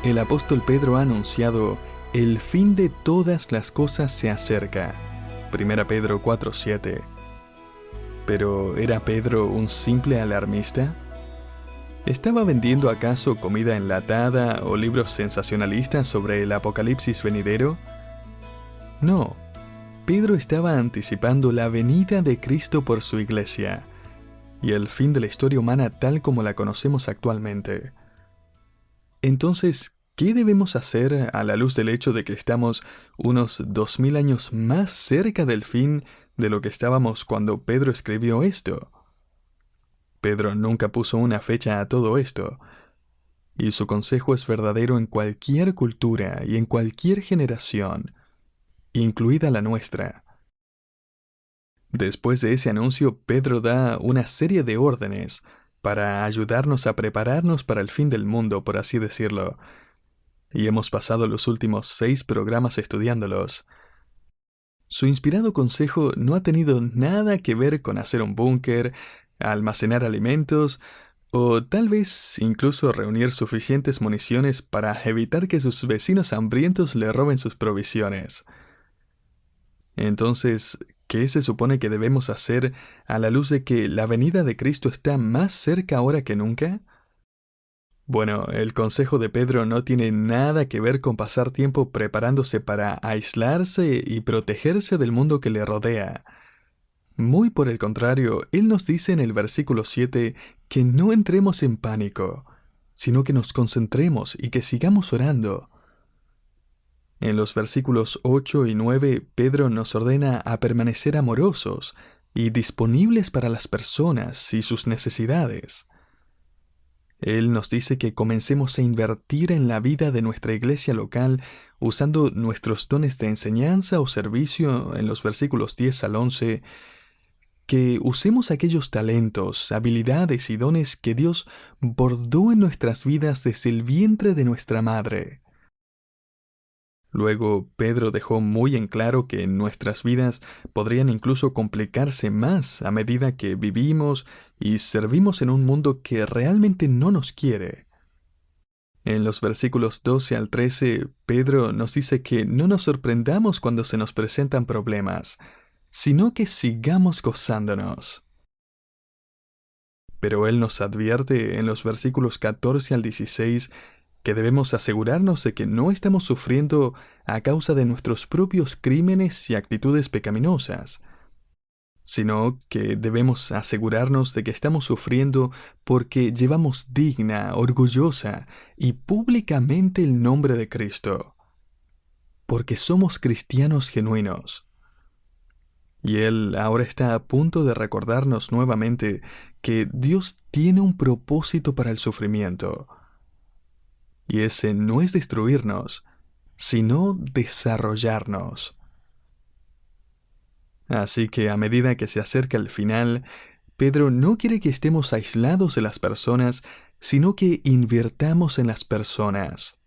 El apóstol Pedro ha anunciado: el fin de todas las cosas se acerca. 1 Pedro 4:7. ¿Pero era Pedro un simple alarmista? ¿Estaba vendiendo acaso comida enlatada o libros sensacionalistas sobre el apocalipsis venidero? No. Pedro estaba anticipando la venida de Cristo por su iglesia y el fin de la historia humana tal como la conocemos actualmente. Entonces, ¿qué debemos hacer a la luz del hecho de que estamos unos 2000 años más cerca del fin de lo que estábamos cuando Pedro escribió esto? Pedro nunca puso una fecha a todo esto, y su consejo es verdadero en cualquier cultura y en cualquier generación, incluida la nuestra. Después de ese anuncio, Pedro da una serie de órdenes para ayudarnos a prepararnos para el fin del mundo, por así decirlo, y hemos pasado los últimos 6 programas estudiándolos. Su inspirado consejo no ha tenido nada que ver con hacer un búnker, almacenar alimentos, o tal vez incluso reunir suficientes municiones para evitar que sus vecinos hambrientos le roben sus provisiones. Entonces, ¿qué se supone que debemos hacer a la luz de que la venida de Cristo está más cerca ahora que nunca? Bueno, el consejo de Pedro no tiene nada que ver con pasar tiempo preparándose para aislarse y protegerse del mundo que le rodea. Muy por el contrario, él nos dice en el versículo 7 que no entremos en pánico, sino que nos concentremos y que sigamos orando. En los versículos 8 y 9, Pedro nos ordena a permanecer amorosos y disponibles para las personas y sus necesidades. Él nos dice que comencemos a invertir en la vida de nuestra iglesia local usando nuestros dones de enseñanza o servicio en los versículos 10 al 11, que usemos aquellos talentos, habilidades y dones que Dios bordó en nuestras vidas desde el vientre de nuestra madre. Luego, Pedro dejó muy en claro que nuestras vidas podrían incluso complicarse más a medida que vivimos y servimos en un mundo que realmente no nos quiere. En los versículos 12 al 13, Pedro nos dice que no nos sorprendamos cuando se nos presentan problemas, sino que sigamos gozándonos. Pero él nos advierte en los versículos 14 al 16 que debemos asegurarnos de que no estamos sufriendo a causa de nuestros propios crímenes y actitudes pecaminosas, sino que debemos asegurarnos de que estamos sufriendo porque llevamos digna, orgullosa y públicamente el nombre de Cristo, porque somos cristianos genuinos. Y Él ahora está a punto de recordarnos nuevamente que Dios tiene un propósito para el sufrimiento. Y ese no es destruirnos, sino desarrollarnos. Así que a medida que se acerca el final, Pedro no quiere que estemos aislados de las personas, sino que invirtamos en las personas.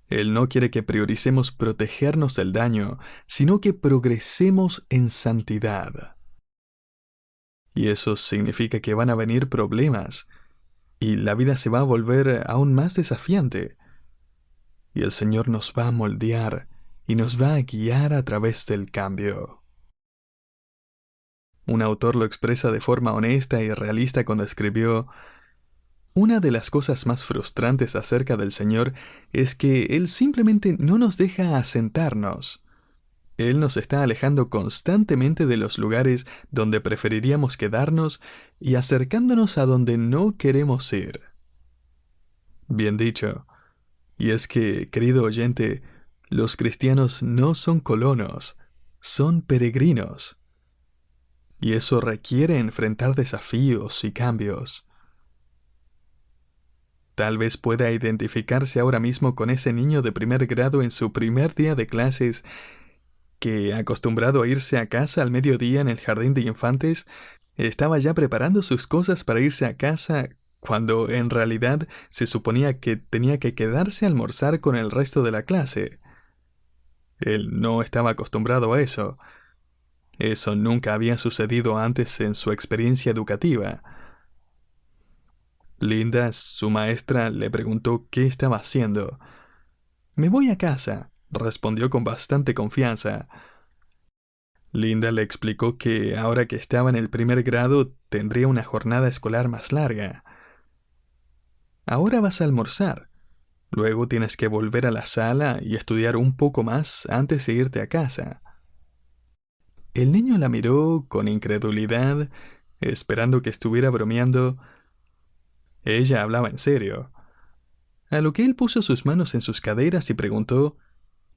Él no quiere que prioricemos protegernos del daño, sino que progresemos en santidad. Y eso significa que van a venir problemas, y la vida se va a volver aún más desafiante. Y el Señor nos va a moldear y nos va a guiar a través del cambio. Un autor lo expresa de forma honesta y realista cuando escribió: una de las cosas más frustrantes acerca del Señor es que Él simplemente no nos deja asentarnos. Él nos está alejando constantemente de los lugares donde preferiríamos quedarnos y acercándonos a donde no queremos ir. Bien dicho. Y es que, querido oyente, los cristianos no son colonos, son peregrinos. Y eso requiere enfrentar desafíos y cambios. Tal vez pueda identificarse ahora mismo con ese niño de primer grado en su primer día de clases que, acostumbrado a irse a casa al mediodía en el jardín de infantes, estaba ya preparando sus cosas para irse a casa cuando en realidad se suponía que tenía que quedarse a almorzar con el resto de la clase. Él no estaba acostumbrado a eso. Eso nunca había sucedido antes en su experiencia educativa. Linda, su maestra, le preguntó qué estaba haciendo. Me voy a casa, respondió con bastante confianza. Linda le explicó que ahora que estaba en el primer grado tendría una jornada escolar más larga. Ahora vas a almorzar. Luego tienes que volver a la sala y estudiar un poco más antes de irte a casa. El niño la miró con incredulidad, esperando que estuviera bromeando. Ella hablaba en serio. A lo que él puso sus manos en sus caderas y preguntó,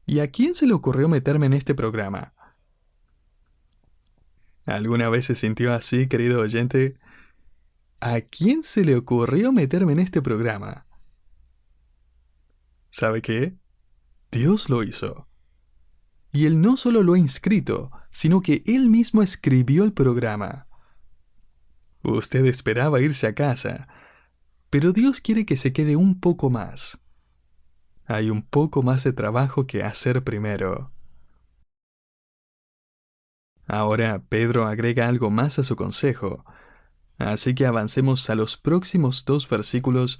¿y a quién se le ocurrió meterme en este programa? ¿Alguna vez se sintió así, querido oyente? ¿A quién se le ocurrió meterme en este programa? ¿Sabe qué? Dios lo hizo. Y él no solo lo ha inscrito, sino que él mismo escribió el programa. Usted esperaba irse a casa, pero Dios quiere que se quede un poco más. Hay un poco más de trabajo que hacer primero. Ahora Pedro agrega algo más a su consejo, así que avancemos a los próximos 2 versículos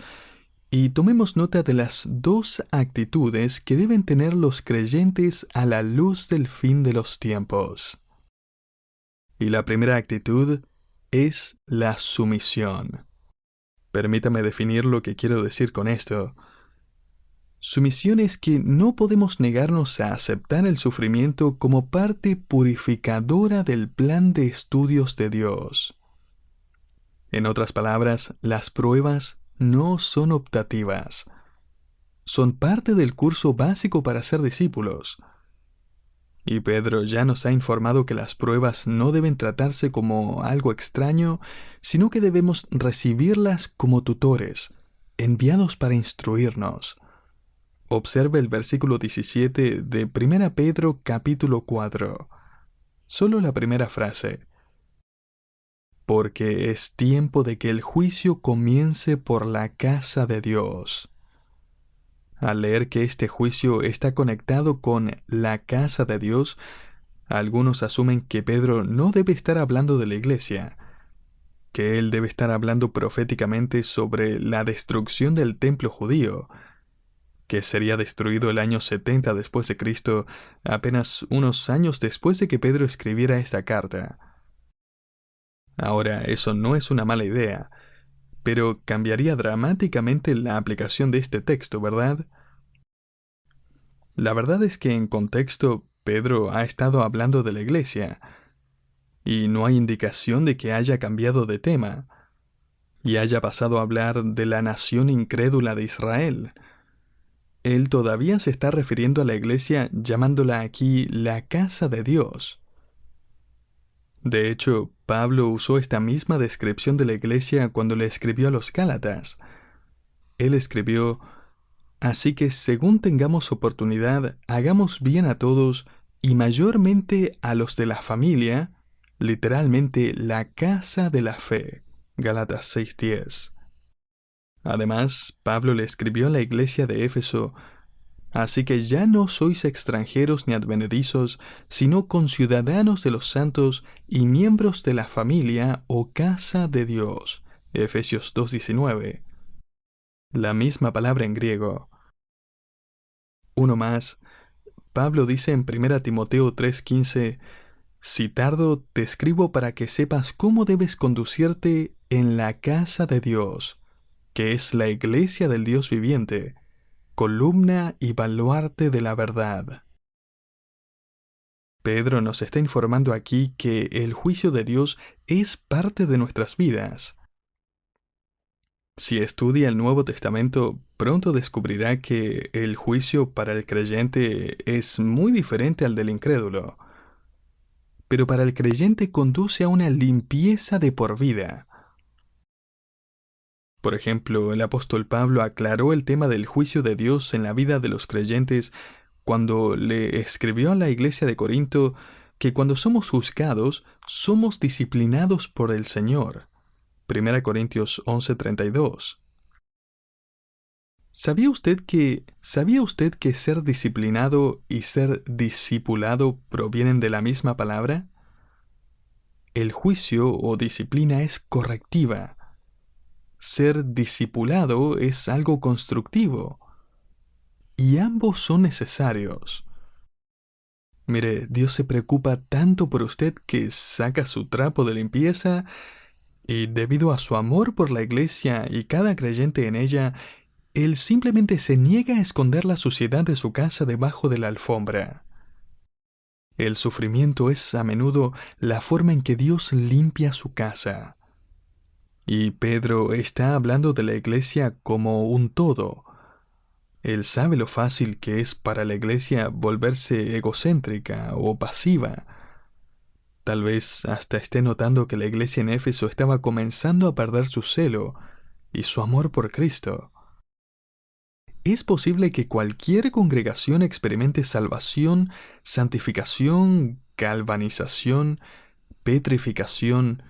y tomemos nota de las 2 actitudes que deben tener los creyentes a la luz del fin de los tiempos. Y la primera actitud es la sumisión. Permítame definir lo que quiero decir con esto. Sumisión es que no podemos negarnos a aceptar el sufrimiento como parte purificadora del plan de estudios de Dios. En otras palabras, las pruebas no son optativas. Son parte del curso básico para ser discípulos. Y Pedro ya nos ha informado que las pruebas no deben tratarse como algo extraño, sino que debemos recibirlas como tutores, enviados para instruirnos. Observe el versículo 17 de 1 Pedro capítulo 4. Solo la primera frase. Porque es tiempo de que el juicio comience por la casa de Dios. Al leer que este juicio está conectado con la casa de Dios, algunos asumen que Pedro no debe estar hablando de la iglesia, que él debe estar hablando proféticamente sobre la destrucción del templo judío, que sería destruido el año 70 después de Cristo, apenas unos años después de que Pedro escribiera esta carta. Ahora, eso no es una mala idea, pero cambiaría dramáticamente la aplicación de este texto, ¿verdad? La verdad es que en contexto, Pedro ha estado hablando de la iglesia, y no hay indicación de que haya cambiado de tema, y haya pasado a hablar de la nación incrédula de Israel. Él todavía se está refiriendo a la iglesia llamándola aquí la casa de Dios. De hecho, Pablo usó esta misma descripción de la iglesia cuando le escribió a los Gálatas. Él escribió, así que según tengamos oportunidad, hagamos bien a todos y mayormente a los de la familia, literalmente la casa de la fe. Gálatas 6:10. Además, Pablo le escribió a la iglesia de Éfeso, así que ya no sois extranjeros ni advenedizos, sino conciudadanos de los santos y miembros de la familia o casa de Dios. Efesios 2:19. La misma palabra en griego. Uno más. Pablo dice en 1 Timoteo 3:15, si tardo, te escribo para que sepas cómo debes conducirte en la casa de Dios, que es la iglesia del Dios viviente, columna y baluarte de la verdad. Pedro nos está informando aquí que el juicio de Dios es parte de nuestras vidas. Si estudia el Nuevo Testamento, pronto descubrirá que el juicio para el creyente es muy diferente al del incrédulo. Pero para el creyente conduce a una limpieza de por vida. Por ejemplo, el apóstol Pablo aclaró el tema del juicio de Dios en la vida de los creyentes cuando le escribió a la iglesia de Corinto que cuando somos juzgados, somos disciplinados por el Señor. 1 Corintios 11:32. ¿Sabía usted que ser disciplinado y ser discipulado provienen de la misma palabra? El juicio o disciplina es correctiva. ser discipulado es algo constructivo, y ambos son necesarios. Mire, Dios se preocupa tanto por usted que saca su trapo de limpieza y debido a su amor por la iglesia y cada creyente en ella, Él simplemente se niega a esconder la suciedad de su casa debajo de la alfombra. El sufrimiento es a menudo la forma en que Dios limpia su casa. Y Pedro está hablando de la iglesia como un todo. Él sabe lo fácil que es para la iglesia volverse egocéntrica o pasiva. Tal vez hasta esté notando que la iglesia en Éfeso estaba comenzando a perder su celo y su amor por Cristo. Es posible que cualquier congregación experimente salvación, santificación, galvanización, petrificación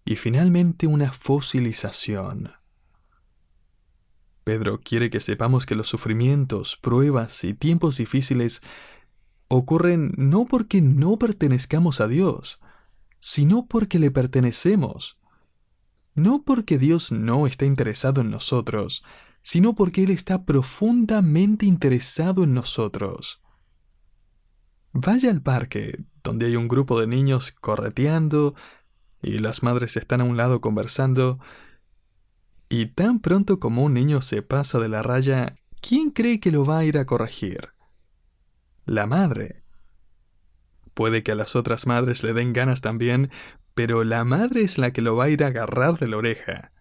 y finalmente una fosilización. Pedro quiere que sepamos que los sufrimientos, pruebas y tiempos difíciles ocurren no porque no pertenezcamos a Dios, sino porque le pertenecemos. No porque Dios no está interesado en nosotros, sino porque Él está profundamente interesado en nosotros. Vaya al parque, donde hay un grupo de niños correteando y las madres están a un lado conversando, y tan pronto como un niño se pasa de la raya, ¿quién cree que lo va a ir a corregir? La madre. Puede que a las otras madres le den ganas también, pero la madre es la que lo va a ir a agarrar de la oreja.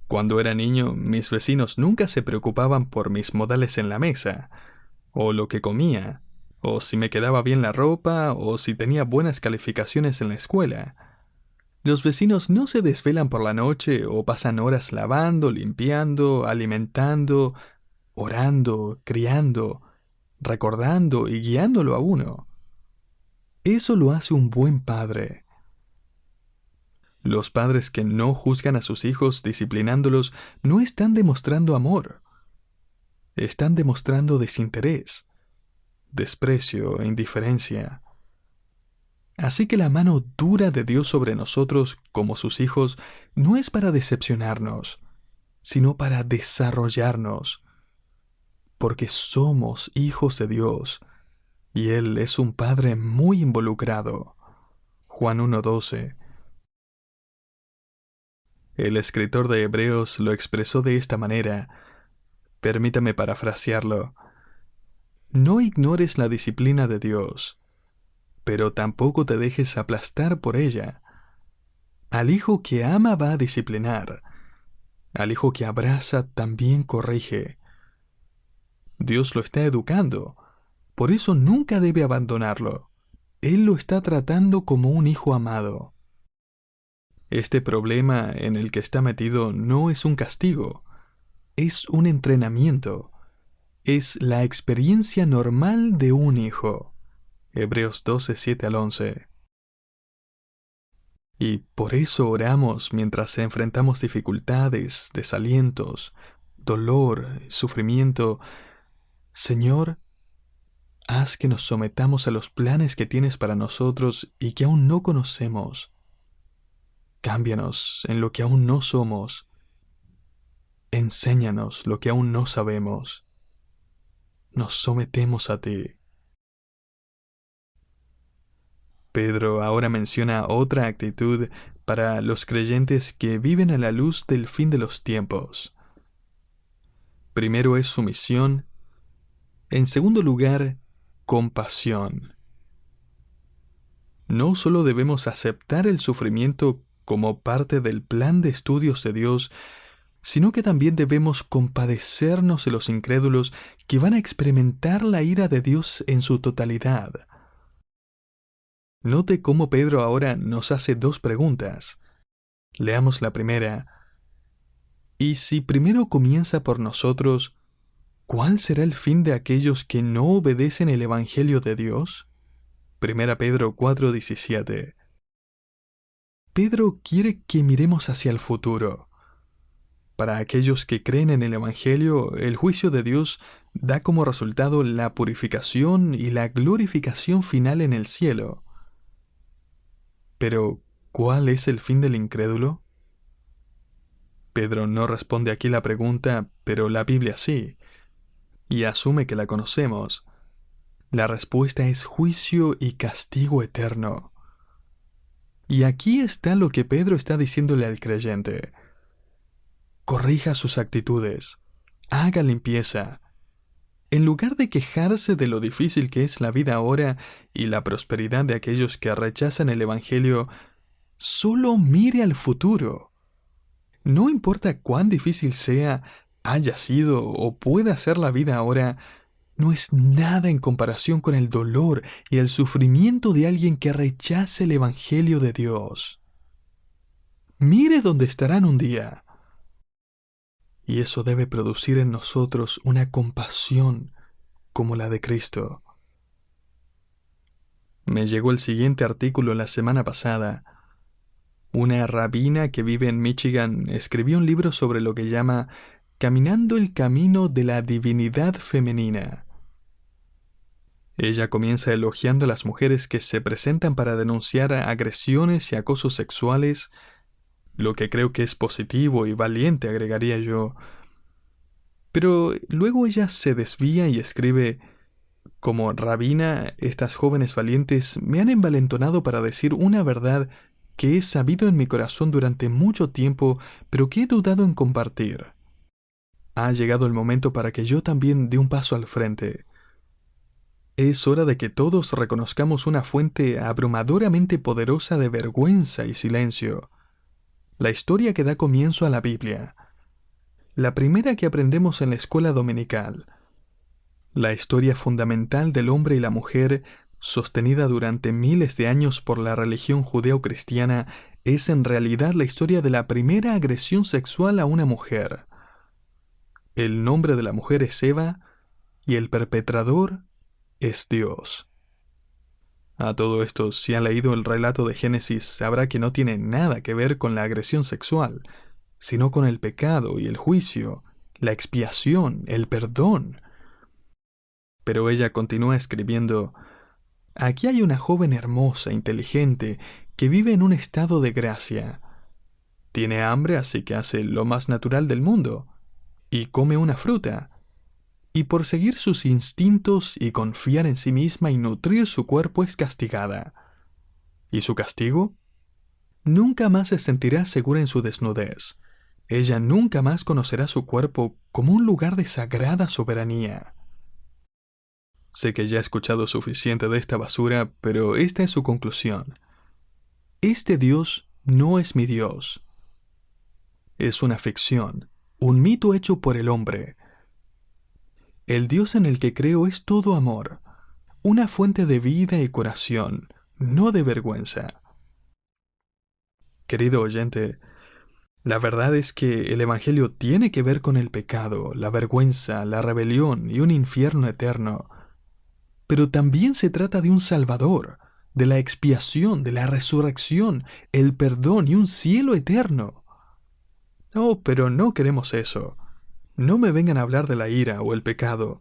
Cuando era niño, mis vecinos nunca se preocupaban por mis modales en la mesa, o lo que comía, o si me quedaba bien la ropa, o si tenía buenas calificaciones en la escuela. Los vecinos no se desvelan por la noche o pasan horas lavando, limpiando, alimentando, orando, criando, recordando y guiándolo a uno. Eso lo hace un buen padre. Los padres que no juzgan a sus hijos disciplinándolos no están demostrando amor. Están demostrando desinterés, desprecio e indiferencia. Así que la mano dura de Dios sobre nosotros como sus hijos no es para decepcionarnos, sino para desarrollarnos, porque somos hijos de Dios y Él es un Padre muy involucrado. Juan 1:12. El escritor de Hebreos lo expresó de esta manera. Permítame parafrasearlo. No ignores la disciplina de Dios, pero tampoco te dejes aplastar por ella. Al hijo que ama va a disciplinar. Al hijo que abraza también corrige. Dios lo está educando. Por eso nunca debe abandonarlo. Él lo está tratando como un hijo amado. Este problema en el que está metido no es un castigo. Es un entrenamiento. Es la experiencia normal de un hijo. Hebreos 12:7-11. Y por eso oramos mientras enfrentamos dificultades, desalientos, dolor, sufrimiento. Señor, haz que nos sometamos a los planes que tienes para nosotros y que aún no conocemos. Cámbianos en lo que aún no somos. Enséñanos lo que aún no sabemos. Nos sometemos a ti. Pedro ahora menciona otra actitud para los creyentes que viven a la luz del fin de los tiempos. Primero es sumisión. En segundo lugar, compasión. No solo debemos aceptar el sufrimiento como parte del plan de estudios de Dios, sino que también debemos compadecernos de los incrédulos que van a experimentar la ira de Dios en su totalidad. Note cómo Pedro ahora nos hace dos preguntas. Leamos la primera. Y si primero comienza por nosotros, ¿cuál será el fin de aquellos que no obedecen el Evangelio de Dios? Primera Pedro 4:17. Pedro quiere que miremos hacia el futuro. Para aquellos que creen en el Evangelio, el juicio de Dios da como resultado la purificación y la glorificación final en el cielo. Pero, ¿cuál es el fin del incrédulo? Pedro no responde aquí la pregunta, pero la Biblia sí, y asume que la conocemos. La respuesta es juicio y castigo eterno. Y aquí está lo que Pedro está diciéndole al creyente. Corrija sus actitudes, haga limpieza. En lugar de quejarse de lo difícil que es la vida ahora y la prosperidad de aquellos que rechazan el Evangelio, solo mire al futuro. No importa cuán difícil sea, haya sido o pueda ser la vida ahora, no es nada en comparación con el dolor y el sufrimiento de alguien que rechace el Evangelio de Dios. Mire dónde estarán un día. Y eso debe producir en nosotros una compasión como la de Cristo. Me llegó el siguiente artículo la semana pasada. Una rabina que vive en Michigan escribió un libro sobre lo que llama Caminando el camino de la divinidad femenina. Ella comienza elogiando a las mujeres que se presentan para denunciar agresiones y acosos sexuales, lo que creo que es positivo y valiente, agregaría yo. Pero luego ella se desvía y escribe: como rabina, estas jóvenes valientes me han envalentonado para decir una verdad que he sabido en mi corazón durante mucho tiempo, pero que he dudado en compartir. Ha llegado el momento para que yo también dé un paso al frente. Es hora de que todos reconozcamos una fuente abrumadoramente poderosa de vergüenza y silencio. La historia que da comienzo a la Biblia. La primera que aprendemos en la escuela dominical. La historia fundamental del hombre y la mujer, sostenida durante miles de años por la religión judeo-cristiana, es en realidad la historia de la primera agresión sexual a una mujer. El nombre de la mujer es Eva y el perpetrador es Dios. A todo esto, si ha leído el relato de Génesis, sabrá que no tiene nada que ver con la agresión sexual, sino con el pecado y el juicio, la expiación, el perdón. Pero ella continúa escribiendo: aquí hay una joven hermosa, inteligente, que vive en un estado de gracia. Tiene hambre, así que hace lo más natural del mundo, y come una fruta. Y por seguir sus instintos y confiar en sí misma y nutrir su cuerpo es castigada. ¿Y su castigo? Nunca más se sentirá segura en su desnudez. Ella nunca más conocerá su cuerpo como un lugar de sagrada soberanía. Sé que ya he escuchado suficiente de esta basura, pero esta es su conclusión. Este Dios no es mi Dios. Es una ficción, un mito hecho por el hombre. El Dios en el que creo es todo amor, una fuente de vida y curación, no de vergüenza. Querido oyente, la verdad es que el Evangelio tiene que ver con el pecado, la vergüenza, la rebelión y un infierno eterno. Pero también se trata de un Salvador, de la expiación, de la resurrección, el perdón y un cielo eterno. No, pero no queremos eso. No me vengan a hablar de la ira o el pecado,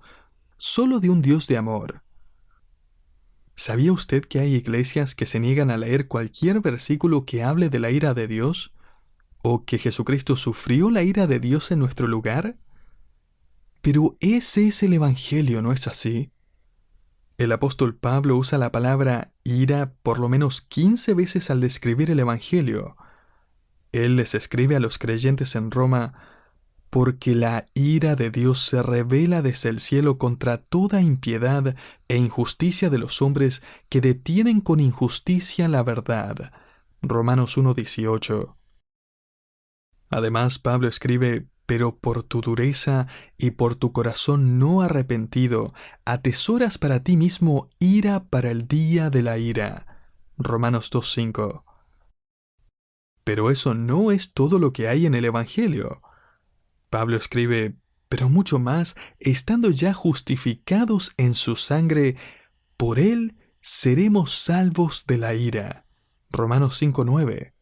solo de un Dios de amor. ¿Sabía usted que hay iglesias que se niegan a leer cualquier versículo que hable de la ira de Dios? ¿O que Jesucristo sufrió la ira de Dios en nuestro lugar? Pero ese es el Evangelio, ¿no es así? El apóstol Pablo usa la palabra ira por lo menos 15 veces al describir el Evangelio. Él les escribe a los creyentes en Roma: porque la ira de Dios se revela desde el cielo contra toda impiedad e injusticia de los hombres que detienen con injusticia la verdad. Romanos 1:18. Además, Pablo escribe: pero por tu dureza y por tu corazón no arrepentido, atesoras para ti mismo ira para el día de la ira. Romanos 2:5. Pero eso no es todo lo que hay en el Evangelio. Pablo escribe: pero mucho más, estando ya justificados en su sangre, por él seremos salvos de la ira. Romanos 5:9.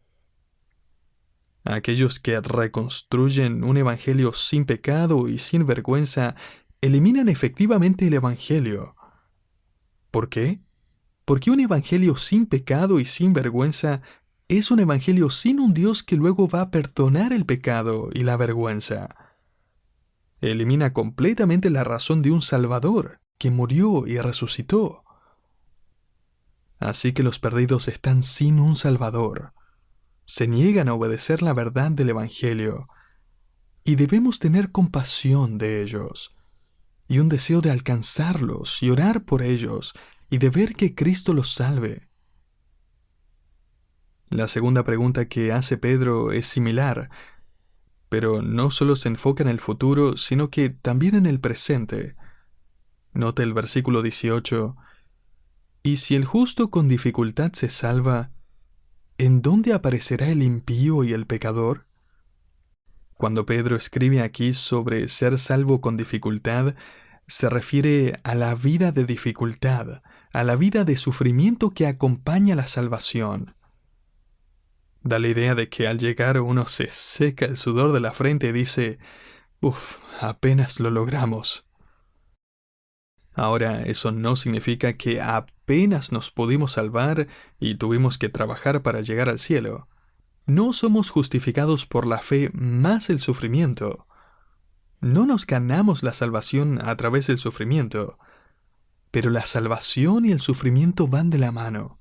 Aquellos que reconstruyen un evangelio sin pecado y sin vergüenza eliminan efectivamente el evangelio. ¿Por qué? Porque un evangelio sin pecado y sin vergüenza es un evangelio sin un Dios que luego va a perdonar el pecado y la vergüenza. Elimina completamente la razón de un Salvador que murió y resucitó. Así que los perdidos están sin un Salvador. Se niegan a obedecer la verdad del evangelio. Y debemos tener compasión de ellos, y un deseo de alcanzarlos y orar por ellos, y de ver que Cristo los salve. La segunda pregunta que hace Pedro es similar, pero no solo se enfoca en el futuro, sino que también en el presente. Nota el versículo 18. Y si el justo con dificultad se salva, ¿en dónde aparecerá el impío y el pecador? Cuando Pedro escribe aquí sobre ser salvo con dificultad, se refiere a la vida de dificultad, a la vida de sufrimiento que acompaña la salvación. Da la idea de que al llegar uno se seca el sudor de la frente y dice, apenas lo logramos. Ahora, eso no significa que apenas nos pudimos salvar y tuvimos que trabajar para llegar al cielo. No somos justificados por la fe más el sufrimiento. No nos ganamos la salvación a través del sufrimiento, pero la salvación y el sufrimiento van de la mano.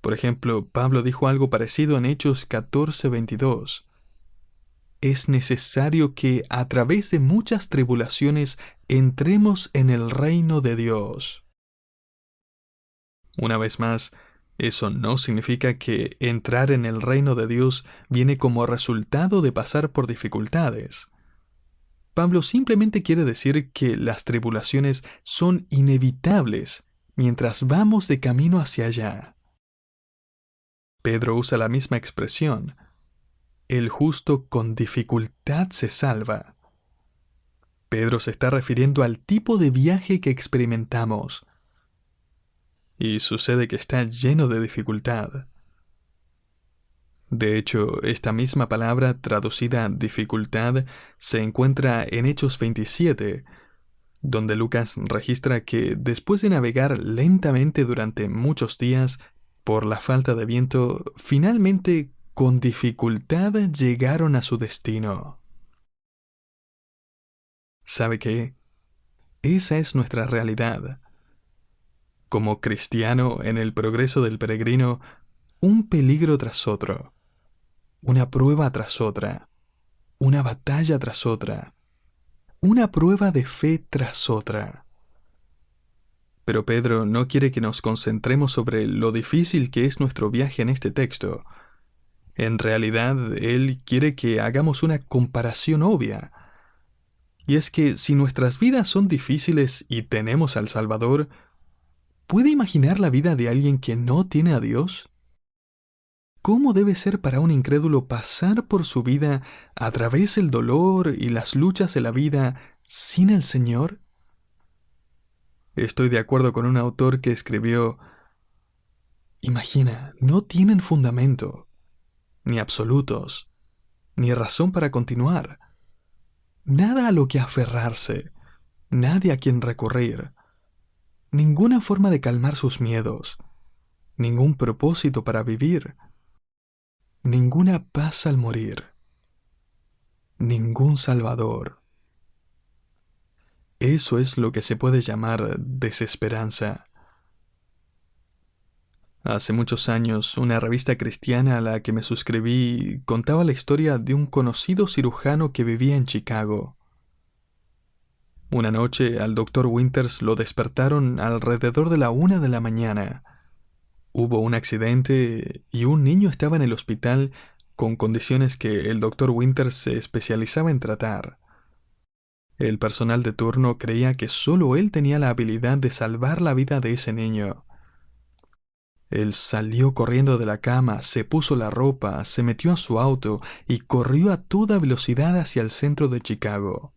Por ejemplo, Pablo dijo algo parecido en Hechos 14:22. Es necesario que a través de muchas tribulaciones entremos en el reino de Dios. Una vez más, eso no significa que entrar en el reino de Dios viene como resultado de pasar por dificultades. Pablo simplemente quiere decir que las tribulaciones son inevitables mientras vamos de camino hacia allá. Pedro usa la misma expresión. El justo con dificultad se salva. Pedro se está refiriendo al tipo de viaje que experimentamos. Y sucede que está lleno de dificultad. De hecho, esta misma palabra traducida dificultad se encuentra en Hechos 27, donde Lucas registra que después de navegar lentamente durante muchos días por la falta de viento, finalmente con dificultad llegaron a su destino. ¿Sabe qué? Esa es nuestra realidad. Como cristiano, en el progreso del peregrino, un peligro tras otro, una prueba tras otra, una batalla tras otra, una prueba de fe tras otra. Pero Pedro no quiere que nos concentremos sobre lo difícil que es nuestro viaje en este texto. En realidad, él quiere que hagamos una comparación obvia. Y es que si nuestras vidas son difíciles y tenemos al Salvador, ¿puede imaginar la vida de alguien que no tiene a Dios? ¿Cómo debe ser para un incrédulo pasar por su vida a través del dolor y las luchas de la vida sin el Señor? Estoy de acuerdo con un autor que escribió, imagina, no tienen fundamento, ni absolutos, ni razón para continuar. Nada a lo que aferrarse, nadie a quien recurrir, ninguna forma de calmar sus miedos, ningún propósito para vivir, ninguna paz al morir, ningún salvador. Eso es lo que se puede llamar desesperanza. Hace muchos años, una revista cristiana a la que me suscribí contaba la historia de un conocido cirujano que vivía en Chicago. Una noche, al Dr. Winters lo despertaron alrededor de la 1 de la mañana. Hubo un accidente y un niño estaba en el hospital con condiciones que el Dr. Winters se especializaba en tratar. El personal de turno creía que solo él tenía la habilidad de salvar la vida de ese niño. Él salió corriendo de la cama, se puso la ropa, se metió a su auto y corrió a toda velocidad hacia el centro de Chicago.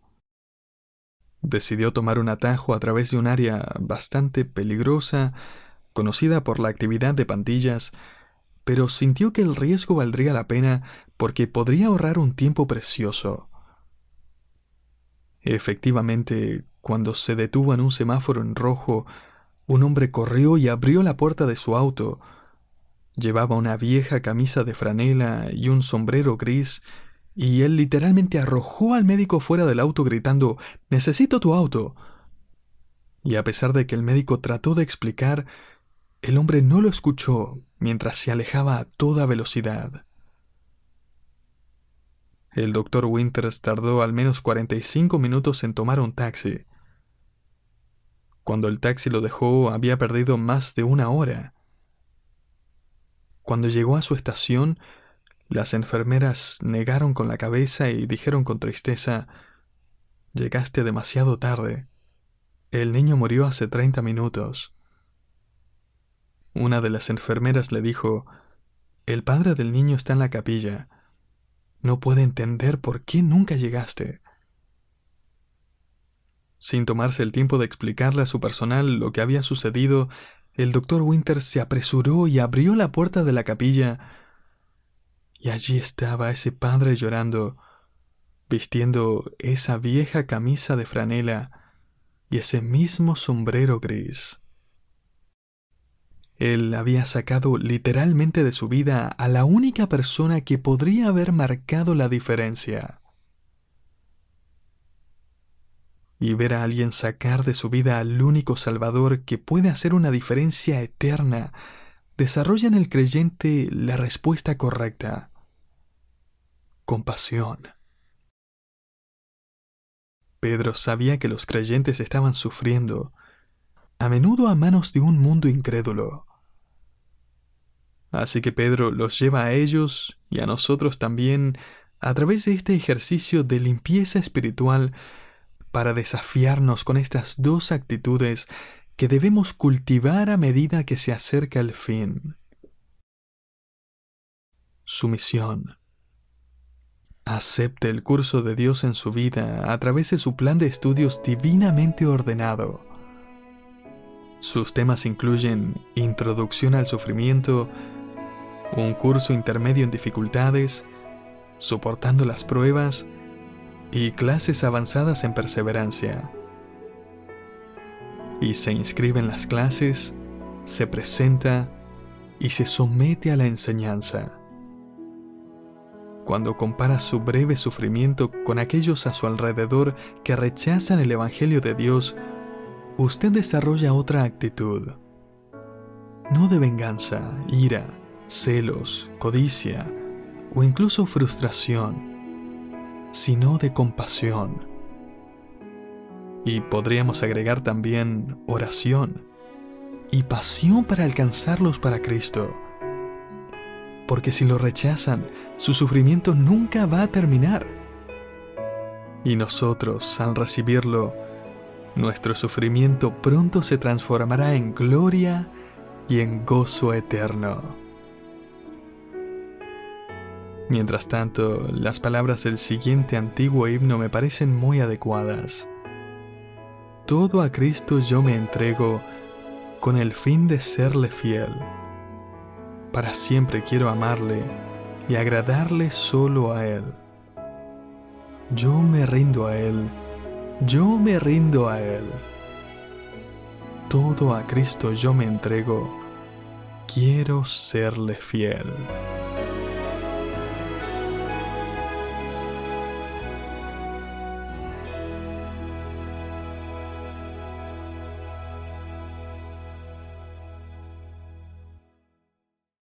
Decidió tomar un atajo a través de un área bastante peligrosa, conocida por la actividad de pandillas, pero sintió que el riesgo valdría la pena porque podría ahorrar un tiempo precioso. Efectivamente, cuando se detuvo en un semáforo en rojo, un hombre corrió y abrió la puerta de su auto. Llevaba una vieja camisa de franela y un sombrero gris, y él literalmente arrojó al médico fuera del auto gritando: «¡Necesito tu auto!». Y a pesar de que el médico trató de explicar, el hombre no lo escuchó mientras se alejaba a toda velocidad. El doctor Winters tardó al menos 45 minutos en tomar un taxi. Cuando el taxi lo dejó, había perdido más de una hora. Cuando llegó a su estación, las enfermeras negaron con la cabeza y dijeron con tristeza: «Llegaste demasiado tarde. El niño murió hace 30 minutos». Una de las enfermeras le dijo: «El padre del niño está en la capilla. No puede entender por qué nunca llegaste». Sin tomarse el tiempo de explicarle a su personal lo que había sucedido, el doctor Winters se apresuró y abrió la puerta de la capilla, y allí estaba ese padre llorando, vistiendo esa vieja camisa de franela y ese mismo sombrero gris. Él había sacado literalmente de su vida a la única persona que podría haber marcado la diferencia. Y ver a alguien sacar de su vida al único Salvador que puede hacer una diferencia eterna desarrolla en el creyente la respuesta correcta: compasión. Pedro sabía que los creyentes estaban sufriendo, a menudo a manos de un mundo incrédulo. Así que Pedro los lleva a ellos y a nosotros también a través de este ejercicio de limpieza espiritual para desafiarnos con estas dos actitudes que debemos cultivar a medida que se acerca el fin. Sumisión. Acepte el curso de Dios en su vida a través de su plan de estudios divinamente ordenado. Sus temas incluyen Introducción al Sufrimiento, un curso intermedio en dificultades, Soportando las pruebas y clases avanzadas en perseverancia. Y se inscribe en las clases, se presenta y se somete a la enseñanza. Cuando compara su breve sufrimiento con aquellos a su alrededor que rechazan el Evangelio de Dios, usted desarrolla otra actitud. No de venganza, ira, celos, codicia o incluso frustración, sino de compasión. Y podríamos agregar también oración y pasión para alcanzarlos para Cristo. Porque si lo rechazan, su sufrimiento nunca va a terminar. Y nosotros, al recibirlo, nuestro sufrimiento pronto se transformará en gloria y en gozo eterno. Mientras tanto, las palabras del siguiente antiguo himno me parecen muy adecuadas. Todo a Cristo yo me entrego, con el fin de serle fiel. Para siempre quiero amarle y agradarle solo a Él. Yo me rindo a Él, yo me rindo a Él. Todo a Cristo yo me entrego, quiero serle fiel.